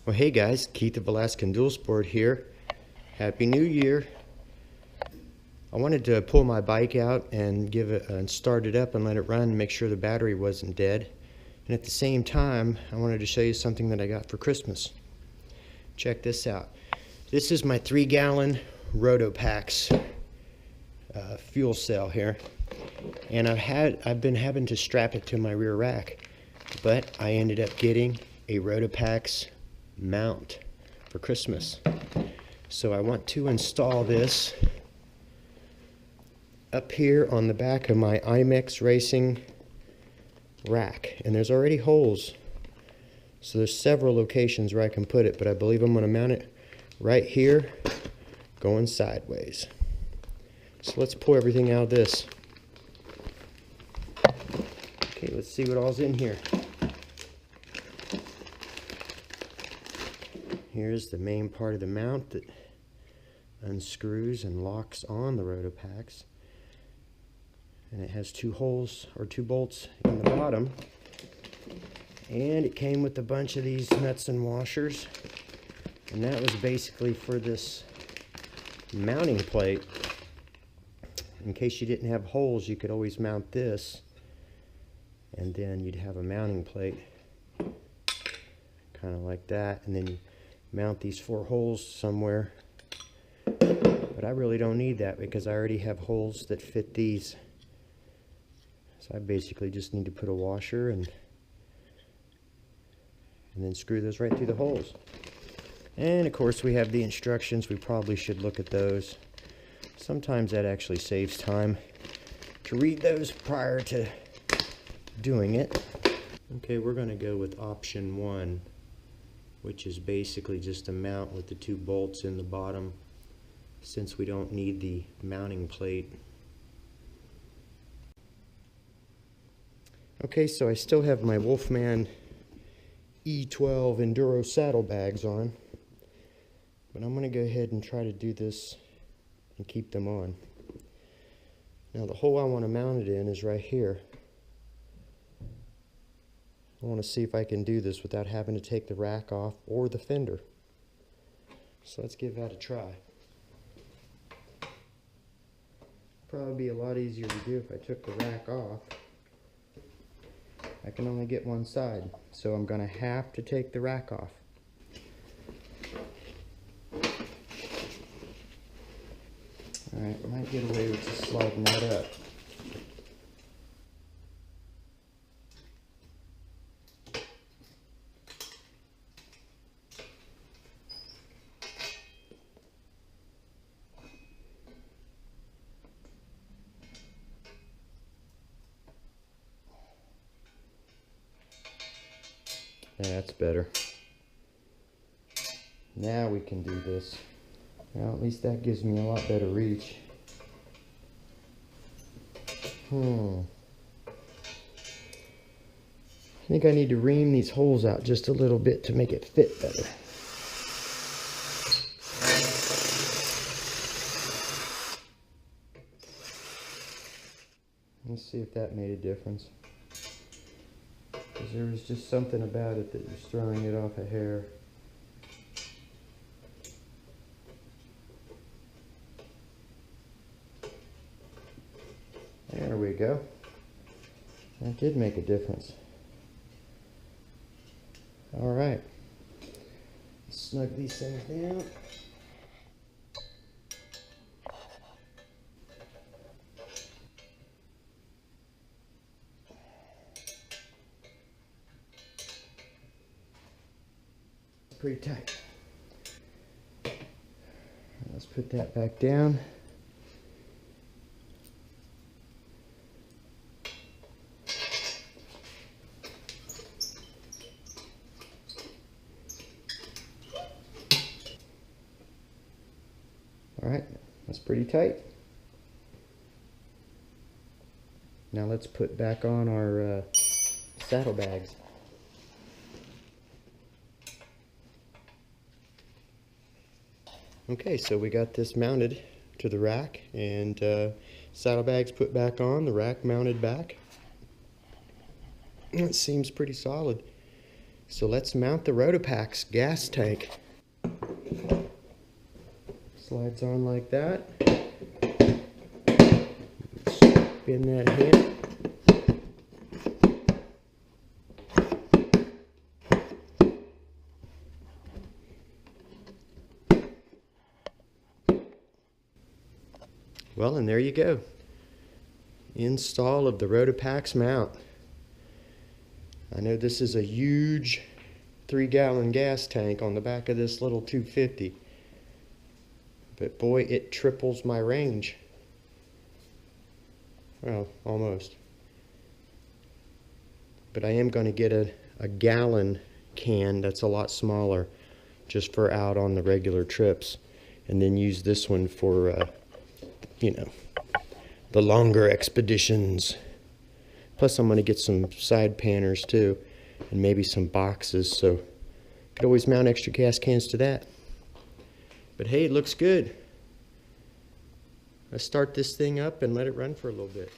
Well, hey guys, Keith of Alaskan Dual Sport here. Happy New Year. I wanted to pull my bike out and start it up and let it run and make sure the battery wasn't dead. And at the same time, I wanted to show you something that I got for Christmas. Check this out. This is my 3-gallon Roto Pax fuel cell here. And I've been having to strap it to my rear rack, but I ended up getting a Roto Pax mount for Christmas. So I want to install this up here on the back of my Immexracing rack, and there's already holes, so there's several locations where I can put it, but I believe I'm going to mount it right here going sideways. So let's pull everything out of this. Okay, let's see what all's in here. Here's the main part of the mount that unscrews and locks on the Roto Pax. And it has 2 holes or 2 bolts in the bottom. And it came with a bunch of these nuts and washers. And that was basically for this mounting plate. In case you didn't have holes, you could always mount this. And then you'd have a mounting plate. Kind of like that. And then you mount these 4 holes somewhere, but I really don't need that because I already have holes that fit these. So I basically just need to put a washer and then screw those right through the holes. And of course we have the instructions. We probably should look at those. Sometimes that actually saves time to read those prior to doing it. Okay, we're going to go with option 1, which is basically just a mount with the 2 bolts in the bottom, since we don't need the mounting plate. Okay, so I still have my Wolfman E12 Enduro saddlebags on, but I'm going to go ahead and try to do this and keep them on. Now the hole I want to mount it in is right here. I want to see if I can do this without having to take the rack off or the fender. So let's give that a try. Probably be a lot easier to do if I took the rack off. I can only get one side, so I'm going to have to take the rack off. Alright, I might get away with just sliding that up. Yeah, that's better. Now we can do this. Well, at least that gives me a lot better reach. I think I need to ream these holes out just a little bit to make it fit better. Let's see if that made a difference. Because there was just something about it that was throwing it off a hair. There we go. That did make a difference. Alright. Snug these things down. Pretty tight. Let's put that back down. Alright, that's pretty tight. Now let's put back on our saddlebags. Okay, so we got this mounted to the rack, and saddlebags put back on, the rack mounted back. It seems pretty solid. So let's mount the Rotopax gas tank. Slides on like that. Spin that handle. Well, and there you go. Install of the Rotopax mount. I know this is a huge 3-gallon gas tank on the back of this little 250. But boy, it triples my range. Well, almost. But I am going to get a gallon can that's a lot smaller, just for out on the regular trips. And then use this one for, you know, the longer expeditions. Plus I'm going to get some side panners too, and maybe some boxes, so could always mount extra gas cans to that. But hey, it looks good. Let's start this thing up and let it run for a little bit.